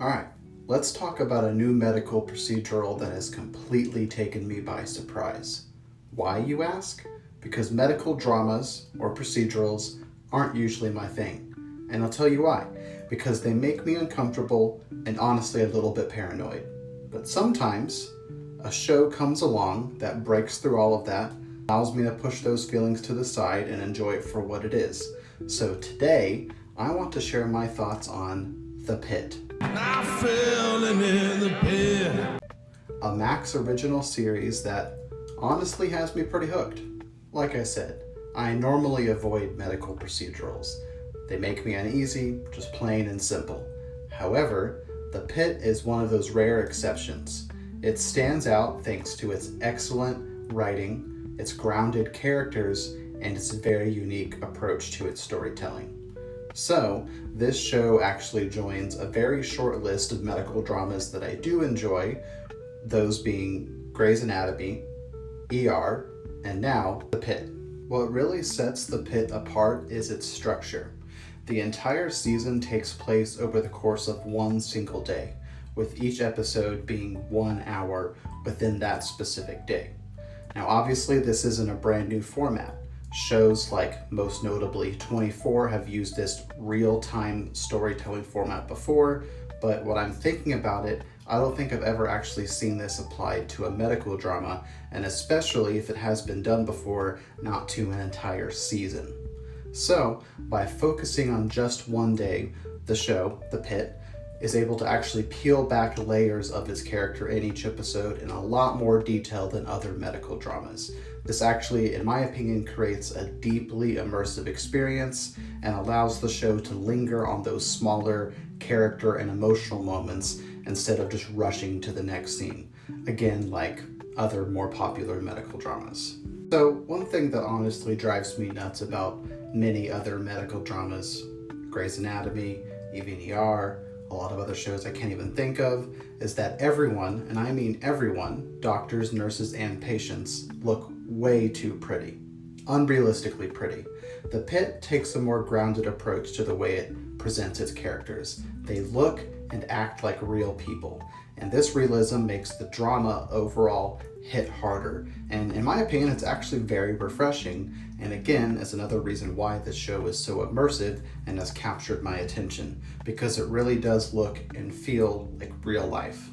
Alright, let's talk about a new medical procedural that has completely taken me by surprise. Why, you ask? Because medical dramas or procedurals aren't usually my thing. And I'll tell you why. Because they make me uncomfortable and honestly a little bit paranoid. But sometimes a show comes along that breaks through all of that, allows me to push those feelings to the side and enjoy it for what it is. So today, I want to share my thoughts on The Pitt. I fell in the pit. A Max original series that honestly has me pretty hooked. Like I said, I normally avoid medical procedurals. They make me uneasy, just plain and simple. However, The Pitt is one of those rare exceptions. It stands out thanks to its excellent writing, its grounded characters, and its very unique approach to its storytelling. So, this show actually joins a very short list of medical dramas that I do enjoy, those being Grey's Anatomy, ER, and now The Pitt. What really sets The Pitt apart is its structure. The entire season takes place over the course of one single day, with each episode being 1 hour within that specific day. Now obviously this isn't a brand new format. Shows like, most notably, 24 have used this real-time storytelling format before, but when I'm thinking about it, I don't think I've ever actually seen this applied to a medical drama, and especially if it has been done before, not to an entire season. So, by focusing on just one day, the show, The Pitt, is able to actually peel back layers of its character in each episode in a lot more detail than other medical dramas. This actually, in my opinion, creates a deeply immersive experience and allows the show to linger on those smaller character and emotional moments instead of just rushing to the next scene. Again, like other more popular medical dramas. So, one thing that honestly drives me nuts about many other medical dramas, Grey's Anatomy, even ER, a lot of other shows I can't even think of, is that everyone, and I mean everyone, doctors, nurses, and patients, look way too pretty. Unrealistically pretty. The Pitt takes a more grounded approach to the way it presents its characters. They look and act like real people, and this realism makes the drama overall hit harder, and in my opinion it's actually very refreshing, and again is another reason why this show is so immersive and has captured my attention, because it really does look and feel like real life.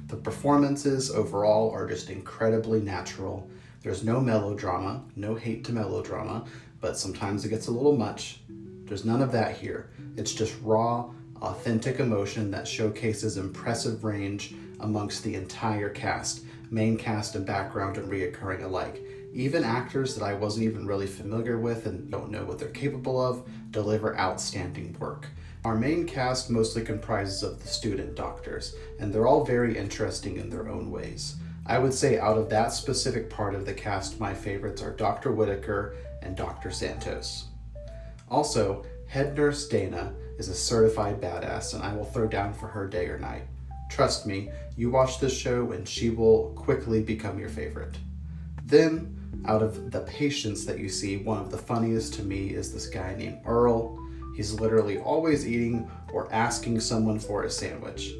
The performances overall are just incredibly natural. There's no melodrama, no hate to melodrama, but sometimes it gets a little much. There's none of that here. It's just raw, authentic emotion that showcases impressive range amongst the entire cast, main cast and background and reoccurring alike. Even actors that I wasn't even really familiar with and don't know what they're capable of deliver outstanding work. Our main cast mostly comprises of the student doctors, and they're all very interesting in their own ways. I would say out of that specific part of the cast, my favorites are Dr. Whitaker and Dr. Santos. Also, head nurse Dana is a certified badass, and I will throw down for her day or night. Trust me, you watch this show and she will quickly become your favorite. Then, out of the patients that you see, one of the funniest to me is this guy named Earl. He's literally always eating or asking someone for a sandwich.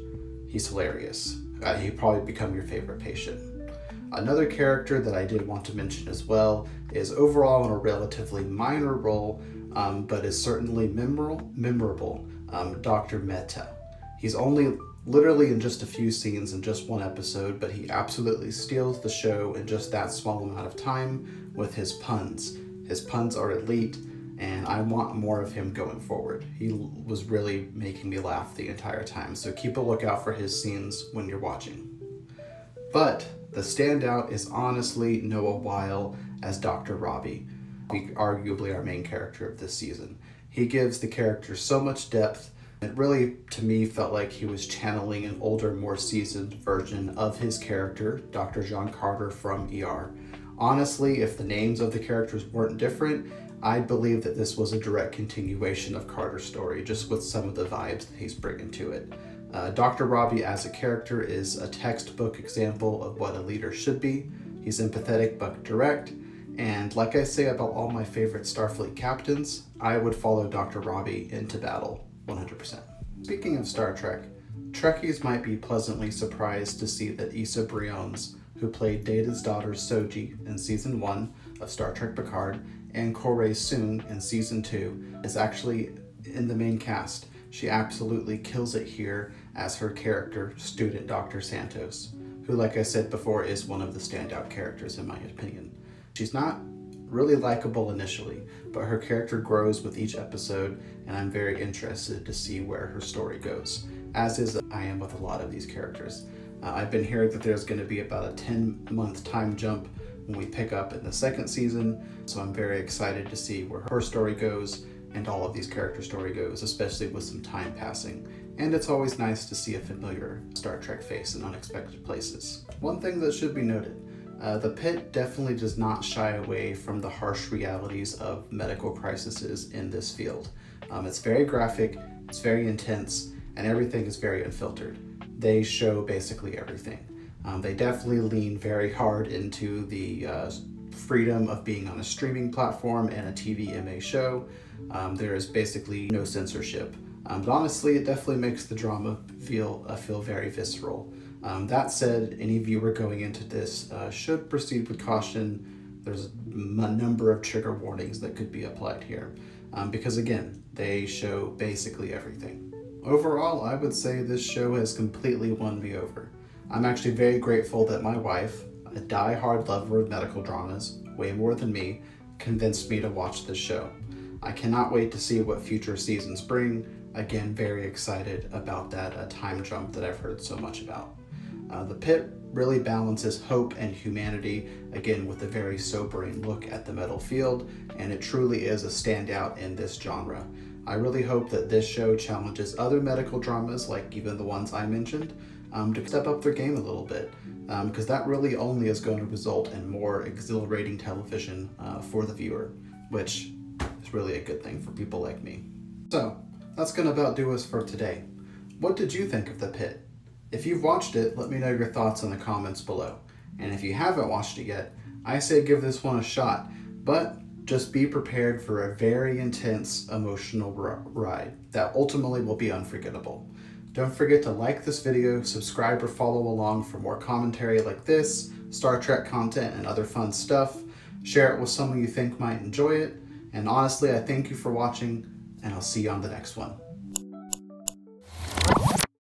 He's hilarious. He'd probably become your favorite patient. Another character that I did want to mention as well is overall in a relatively minor role, but is certainly memorable, Dr. Mehta. He's only literally in just a few scenes in just one episode, but he absolutely steals the show in just that small amount of time with his puns. His puns are elite, and I want more of him going forward. He was really making me laugh the entire time, so keep a lookout for his scenes when you're watching. But the standout is honestly Noah Weil as Dr. Robbie, arguably our main character of this season. He gives the character so much depth. It really, to me, felt like he was channeling an older, more seasoned version of his character, Dr. John Carter from ER. Honestly, if the names of the characters weren't different, I believe that this was a direct continuation of Carter's story, just with some of the vibes that he's bringing to it. Dr. Robbie as a character is a textbook example of what a leader should be. He's empathetic but direct, and like I say about all my favorite Starfleet captains, I would follow Dr. Robbie into battle 100%. Speaking of Star Trek, Trekkies might be pleasantly surprised to see that Issa Briones, who played Data's daughter Soji in Season 1 of Star Trek Picard, and Kore Soon in Season 2, is actually in the main cast. She absolutely kills it here as her character, Student Dr. Santos, who, like I said before, is one of the standout characters in my opinion. She's not really likable initially, but her character grows with each episode, and I'm very interested to see where her story goes, as is I am with a lot of these characters. I've been hearing that there's going to be about a 10-month time jump when we pick up in the second season, so I'm very excited to see where her story goes and all of these characters' story goes, especially with some time passing. And it's always nice to see a familiar Star Trek face in unexpected places. One thing that should be noted, the Pit definitely does not shy away from the harsh realities of medical crises in this field. It's very graphic, it's very intense, and everything is very unfiltered. They show basically everything. They definitely lean very hard into the freedom of being on a streaming platform and a TVMA show. There is basically no censorship. But honestly, it definitely makes the drama feel very visceral. That said, any viewer going into this should proceed with caution. There's a number of trigger warnings that could be applied here. Because again, they show basically everything. Overall, I would say this show has completely won me over. I'm actually very grateful that my wife, a die-hard lover of medical dramas, way more than me, convinced me to watch this show. I cannot wait to see what future seasons bring. Again, very excited about that time jump that I've heard so much about. The Pit really balances hope and humanity, again with a very sobering look at the medical field, and it truly is a standout in this genre. I really hope that this show challenges other medical dramas, like even the ones I mentioned, to step up their game a little bit, because that really only is going to result in more exhilarating television for the viewer, which is really a good thing for people like me. So, that's going to about do us for today. What did you think of The Pit? If you've watched it, let me know your thoughts in the comments below. And if you haven't watched it yet, I say give this one a shot, but just be prepared for a very intense emotional ride that ultimately will be unforgettable. Don't forget to like this video, subscribe or follow along for more commentary like this, Star Trek content and other fun stuff. Share it with someone you think might enjoy it. And honestly, I thank you for watching, and I'll see you on the next one.